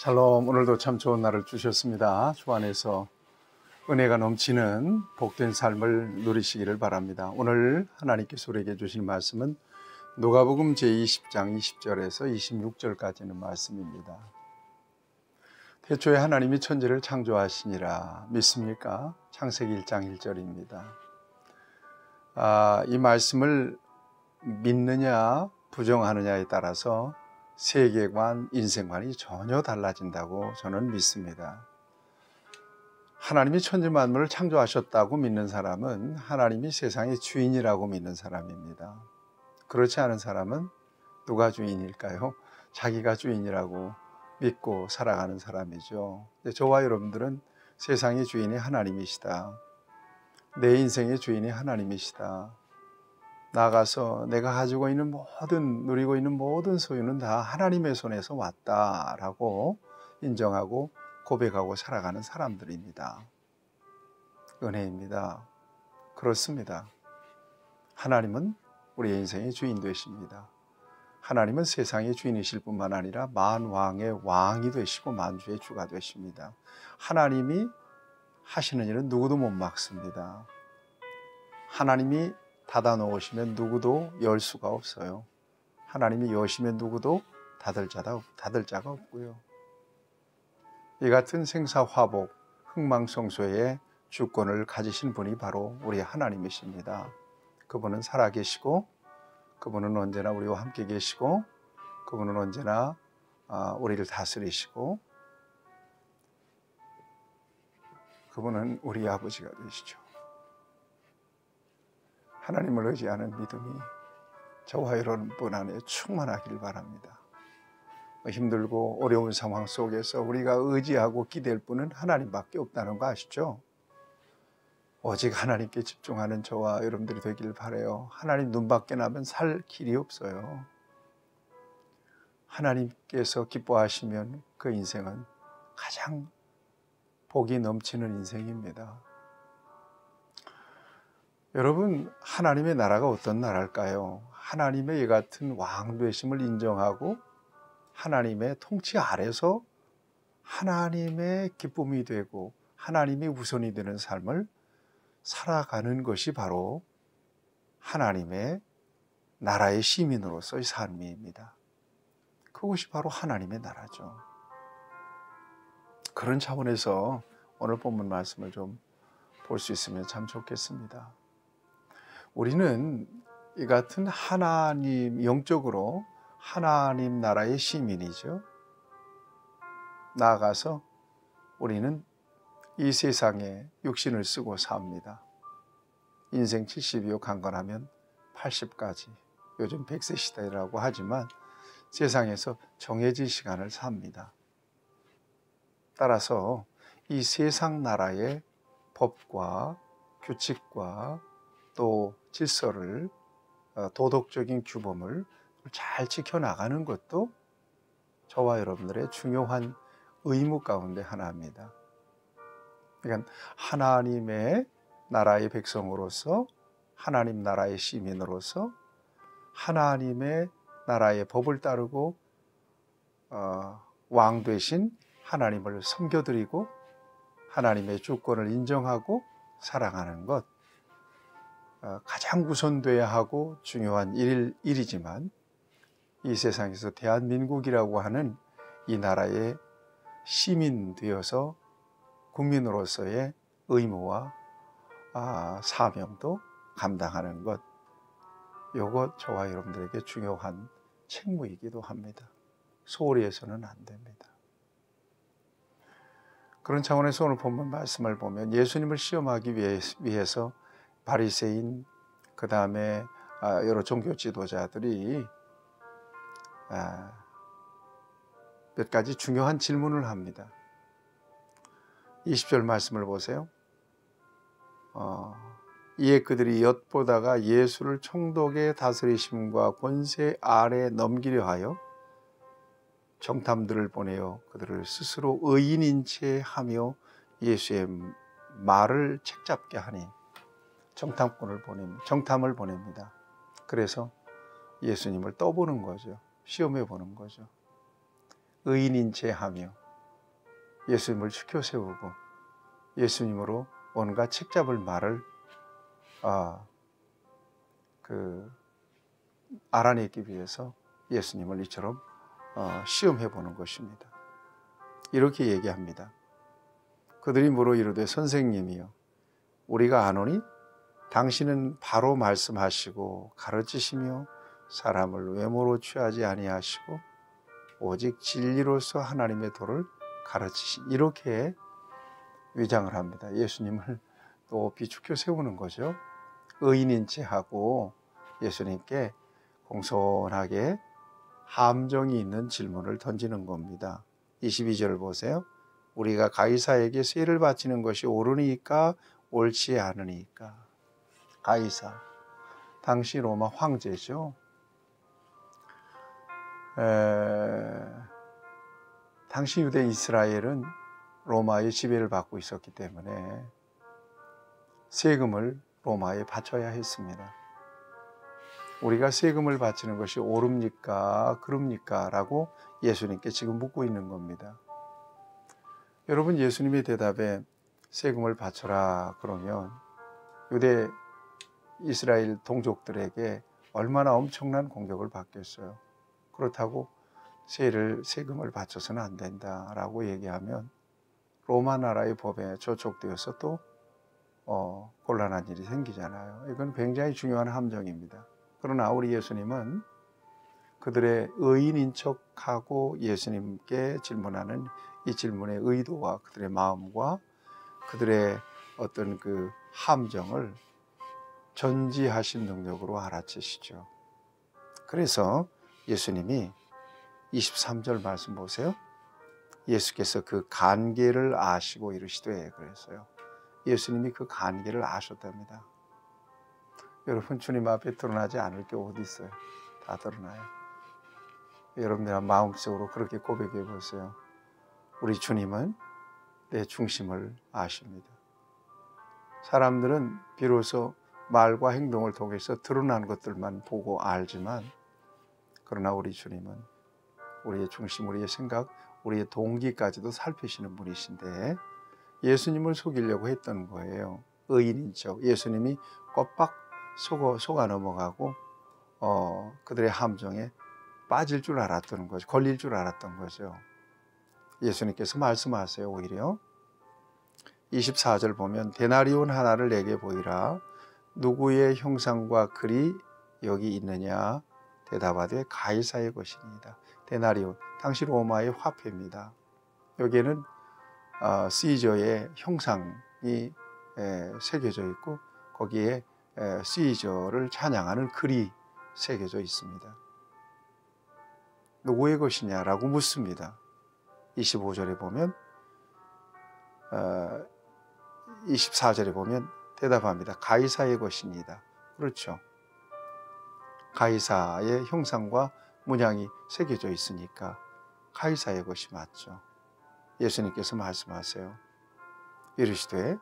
샬롬. 오늘도 참 좋은 날을 주셨습니다. 주 안에서 은혜가 넘치는 복된 삶을 누리시기를 바랍니다. 오늘 하나님께서 우리에게 주신 말씀은 누가복음 제20장 20절에서 26절까지는 말씀입니다. 태초에 하나님이 천지를 창조하시니라 믿습니까? 창세기 1장 1절입니다. 이 말씀을 믿느냐 부정하느냐에 따라서 세계관, 인생관이 전혀 달라진다고 저는 믿습니다. 하나님이 천지 만물을 창조하셨다고 믿는 사람은 하나님이 세상의 주인이라고 믿는 사람입니다. 그렇지 않은 사람은 누가 주인일까요? 자기가 주인이라고 믿고 살아가는 사람이죠. 저와 여러분들은 세상의 주인이 하나님이시다. 내 인생의 주인이 하나님이시다. 나아가서 내가 가지고 있는 누리고 있는 모든 소유는 다 하나님의 손에서 왔다라고 인정하고 고백하고 살아가는 사람들입니다. 은혜입니다. 그렇습니다. 하나님은 우리의 인생의 주인 되십니다. 하나님은 세상의 주인이실 뿐만 아니라 만왕의 왕이 되시고 만주의 주가 되십니다. 하나님이 하시는 일은 누구도 못 막습니다. 하나님이 닫아 놓으시면 누구도 열 수가 없어요. 하나님이 여시면 누구도 닫을 자가 없고요. 이 같은 생사화복, 흥망성쇠의 주권을 가지신 분이 바로 우리 하나님이십니다. 그분은 살아계시고 그분은 언제나 우리와 함께 계시고 그분은 언제나 우리를 다스리시고 그분은 우리 아버지가 되시죠. 하나님을 의지하는 믿음이 저와 여러분 안에 충만하길 바랍니다. 힘들고 어려운 상황 속에서 우리가 의지하고 기댈 분은 하나님밖에 없다는 거 아시죠? 오직 하나님께 집중하는 저와 여러분들이 되길 바라요. 하나님 눈 밖에 나면 살 길이 없어요. 하나님께서 기뻐하시면 그 인생은 가장 복이 넘치는 인생입니다. 여러분, 하나님의 나라가 어떤 나라일까요? 하나님의 이 같은 왕 되심을 인정하고 하나님의 통치 아래서 하나님의 기쁨이 되고 하나님이 우선이 되는 삶을 살아가는 것이 바로 하나님의 나라의 시민으로서의 삶입니다. 그것이 바로 하나님의 나라죠. 그런 차원에서 오늘 본문 말씀을 좀 볼 수 있으면 참 좋겠습니다. 우리는 이 같은 하나님, 영적으로 하나님 나라의 시민이죠. 나아가서 우리는 이 세상에 육신을 쓰고 삽니다. 인생 70이요 강건하면 80까지, 요즘 100세 시대라고 하지만 세상에서 정해진 시간을 삽니다. 따라서 이 세상 나라의 법과 규칙과 또 질서를, 도덕적인 규범을 잘 지켜나가는 것도 저와 여러분들의 중요한 의무 가운데 하나입니다. 그러니까 하나님의 나라의 백성으로서, 하나님 나라의 시민으로서 하나님의 나라의 법을 따르고 왕 되신 하나님을 섬겨드리고 하나님의 주권을 인정하고 사랑하는 것, 가장 우선돼야 하고 중요한 일이지만 이 세상에서 대한민국이라고 하는 이 나라의 시민 되어서 국민으로서의 의무와 사명도 감당하는 것, 이것 저와 여러분들에게 중요한 책무이기도 합니다. 소홀히 해서는 안 됩니다. 그런 차원에서 오늘 본문 말씀을 보면 예수님을 시험하기 위해서 바리새인, 그 다음에 여러 종교 지도자들이 몇 가지 중요한 질문을 합니다. 20절 말씀을 보세요. 이에 그들이 엿보다가 예수를 총독의 다스리심과 권세 아래 넘기려 하여 정탐들을 보내어 그들을 스스로 의인인 채 하며 예수의 말을 책잡게 하니 정탐을 보냅니다. 그래서 예수님을 떠보는 거죠. 시험해 보는 거죠. 의인인 채 하며 예수님을 지켜 세우고 예수님으로 온갖 책잡을 말을 알아내기 위해서 예수님을 이처럼 시험해 보는 것입니다. 이렇게 얘기합니다. 그들이 물어 이르되 선생님이여 우리가 아노니 당신은 바로 말씀하시고 가르치시며 사람을 외모로 취하지 아니하시고 오직 진리로서 하나님의 도를 가르치신, 이렇게 위장을 합니다. 예수님을 또 비추켜 세우는 거죠. 의인인 체하고 예수님께 공손하게 함정이 있는 질문을 던지는 겁니다. 22절 보세요. 우리가 가이사에게 세를 바치는 것이 옳으니까 옳지 않으니까. 가이사, 당시 로마 황제죠. 당시 유대 이스라엘은 로마의 지배를 받고 있었기 때문에 세금을 로마에 바쳐야 했습니다. 우리가 세금을 바치는 것이 옳습니까? 그럽니까? 라고 예수님께 지금 묻고 있는 겁니다. 여러분, 예수님의 대답에 세금을 바쳐라 그러면 유대 이스라엘 동족들에게 얼마나 엄청난 공격을 받겠어요. 그렇다고 세금을 바쳐서는 안 된다라고 얘기하면 로마 나라의 법에 저촉되어서 또 곤란한 일이 생기잖아요. 이건 굉장히 중요한 함정입니다. 그러나 우리 예수님은 그들의 의인인 척하고 예수님께 질문하는 이 질문의 의도와 그들의 마음과 그들의 어떤 그 함정을 전지하신 능력으로 알아채시죠. 그래서 예수님이 23절 말씀 보세요. 예수께서 그 간계를 아시고 이르시되, 그랬어요. 예수님이 그 간계를 아셨답니다. 여러분, 주님 앞에 드러나지 않을 게 어디 있어요? 다 드러나요. 여러분들 마음속으로 그렇게 고백해 보세요. 우리 주님은 내 중심을 아십니다. 사람들은 비로소 말과 행동을 통해서 드러난 것들만 보고 알지만, 그러나 우리 주님은 우리의 중심, 우리의 생각, 우리의 동기까지도 살피시는 분이신데 예수님을 속이려고 했던 거예요. 의인인 척. 예수님이 껍박 속아 넘어가고 그들의 함정에 빠질 줄 알았던 거죠. 걸릴 줄 알았던 거죠. 예수님께서 말씀하세요. 오히려 24절 보면 데나리온 하나를 내게 보이라. 누구의 형상과 글이 여기 있느냐? 대답하되 가이사의 것이니이다. 데나리온, 당시 로마의 화폐입니다. 여기에는 시저의 형상이 새겨져 있고 거기에 시저를 찬양하는 글이 새겨져 있습니다. 누구의 것이냐라고 묻습니다. 25절에 보면 24절에 보면 대답합니다. 가이사의 것입니다. 그렇죠. 가이사의 형상과 문양이 새겨져 있으니까 가이사의 것이 맞죠. 예수님께서 말씀하세요. 이르시되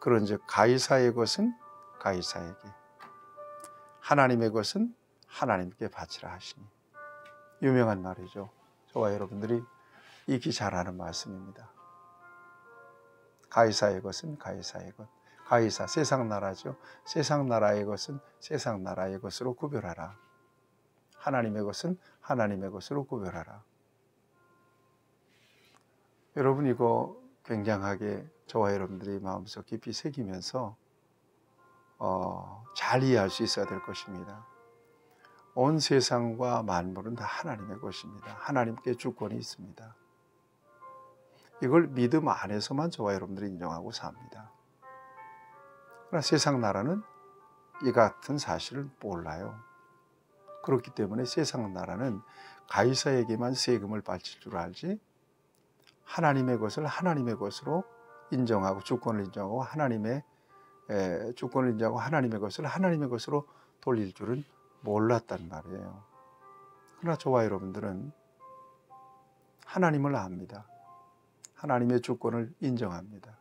그런즉 가이사의 것은 가이사에게, 하나님의 것은 하나님께 바치라 하시니. 유명한 말이죠. 저와 여러분들이 익히 잘 아는 말씀입니다. 가이사의 것은 가이사의 것. 가이사, 세상 나라죠. 세상 나라의 것은 세상 나라의 것으로 구별하라. 하나님의 것은 하나님의 것으로 구별하라. 여러분, 이거 굉장하게 저와 여러분들이 마음속 깊이 새기면서 잘 이해할 수 있어야 될 것입니다. 온 세상과 만물은 다 하나님의 것입니다. 하나님께 주권이 있습니다. 이걸 믿음 안에서만 저와 여러분들이 인정하고 삽니다. 그러나 세상 나라는 이 같은 사실을 몰라요. 그렇기 때문에 세상 나라는 가이사에게만 세금을 바칠 줄 알지 하나님의 것을 하나님의 것으로 인정하고 주권을 인정하고 하나님의 주권을 인정하고 하나님의 것을 하나님의 것으로 돌릴 줄은 몰랐단 말이에요. 그러나 저와 여러분들은 하나님을 압니다. 하나님의 주권을 인정합니다.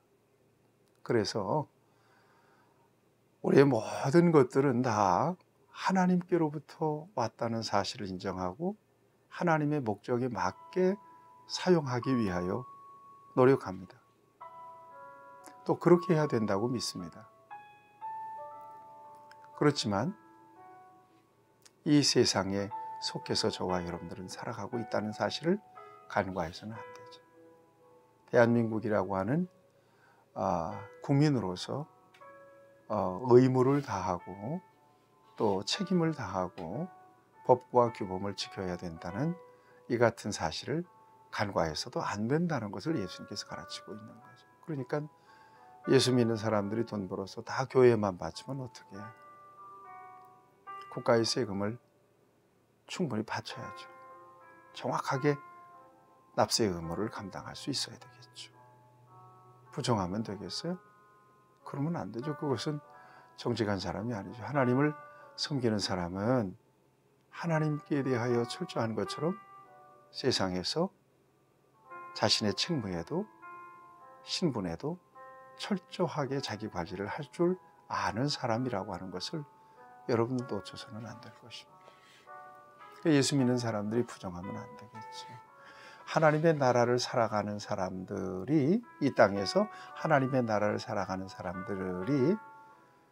그래서 우리의 모든 것들은 다 하나님께로부터 왔다는 사실을 인정하고 하나님의 목적에 맞게 사용하기 위하여 노력합니다. 또 그렇게 해야 된다고 믿습니다. 그렇지만 이 세상에 속해서 저와 여러분들은 살아가고 있다는 사실을 간과해서는 안 되죠. 대한민국이라고 하는 국민으로서 의무를 다하고 또 책임을 다하고 법과 규범을 지켜야 된다는 이 같은 사실을 간과해서도 안 된다는 것을 예수님께서 가르치고 있는 거죠. 그러니까 예수 믿는 사람들이 돈 벌어서 다 교회만 바치면 어떻게 해요? 국가의 세금을 충분히 바쳐야죠. 정확하게 납세 의무를 감당할 수 있어야 되겠죠. 부정하면 되겠어요? 그러면 안 되죠. 그것은 정직한 사람이 아니죠. 하나님을 섬기는 사람은 하나님께 대하여 철저한 것처럼 세상에서 자신의 책무에도 신분에도 철저하게 자기 관리를 할 줄 아는 사람이라고 하는 것을 여러분도 놓쳐서는 안 될 것입니다. 예수 믿는 사람들이 부정하면 안 되겠죠. 하나님의 나라를 살아가는 사람들이 이 땅에서 하나님의 나라를 살아가는 사람들이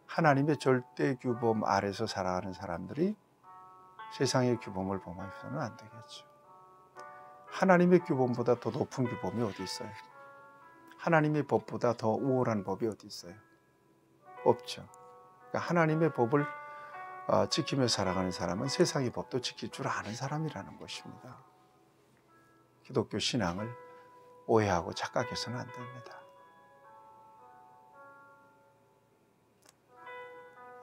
하나님의 절대 규범 아래서 살아가는 사람들이 세상의 규범을 범해서는 안 되겠죠. 하나님의 규범보다 더 높은 규범이 어디 있어요? 하나님의 법보다 더 우월한 법이 어디 있어요? 없죠. 그러니까 하나님의 법을 지키며 살아가는 사람은 세상의 법도 지킬 줄 아는 사람이라는 것입니다. 기독교 신앙을 오해하고 착각해서는 안 됩니다.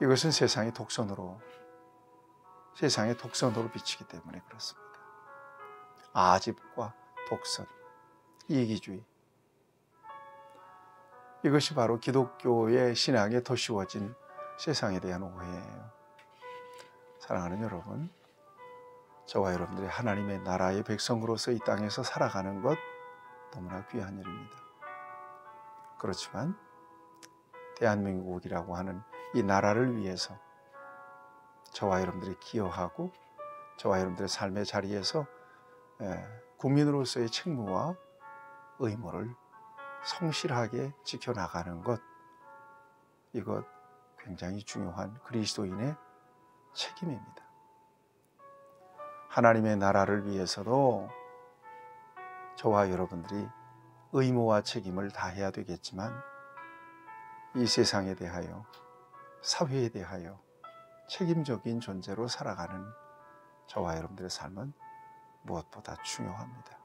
이것은 세상의 독선으로 비치기 때문에 그렇습니다. 아집과 독선, 이기주의. 이것이 바로 기독교의 신앙에 더 씌워진 세상에 대한 오해예요. 사랑하는 여러분, 저와 여러분들이 하나님의 나라의 백성으로서 이 땅에서 살아가는 것 너무나 귀한 일입니다. 그렇지만 대한민국이라고 하는 이 나라를 위해서 저와 여러분들이 기여하고 저와 여러분들의 삶의 자리에서 국민으로서의 책무와 의무를 성실하게 지켜나가는 것, 이것 굉장히 중요한 그리스도인의 책임입니다. 하나님의 나라를 위해서도 저와 여러분들이 의무와 책임을 다해야 되겠지만 이 세상에 대하여, 사회에 대하여 책임적인 존재로 살아가는 저와 여러분들의 삶은 무엇보다 중요합니다.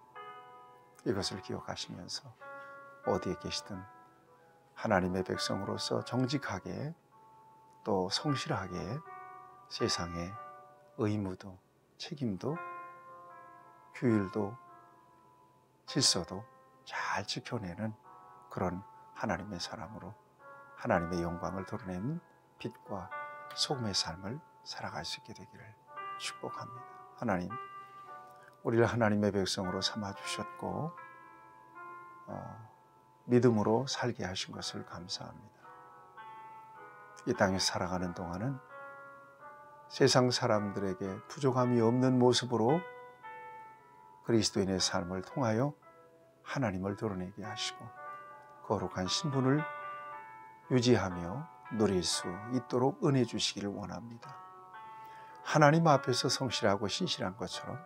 이것을 기억하시면서 어디에 계시든 하나님의 백성으로서 정직하게 또 성실하게 세상의 의무도 책임도 규율도 질서도 잘 지켜내는 그런 하나님의 사람으로 하나님의 영광을 드러내는 빛과 소금의 삶을 살아갈 수 있게 되기를 축복합니다. 하나님, 우리를 하나님의 백성으로 삼아주셨고 믿음으로 살게 하신 것을 감사합니다. 이 땅에 살아가는 동안은 세상 사람들에게 부족함이 없는 모습으로 그리스도인의 삶을 통하여 하나님을 드러내게 하시고 거룩한 신분을 유지하며 누릴 수 있도록 은혜 주시기를 원합니다. 하나님 앞에서 성실하고 신실한 것처럼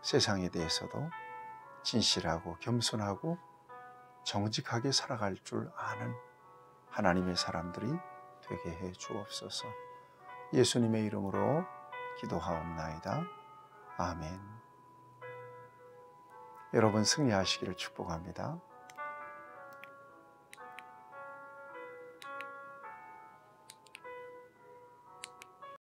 세상에 대해서도 진실하고 겸손하고 정직하게 살아갈 줄 아는 하나님의 사람들이 되게 해 주옵소서. 예수님의 이름으로 기도하옵나이다. 아멘. 여러분 승리하시기를 축복합니다.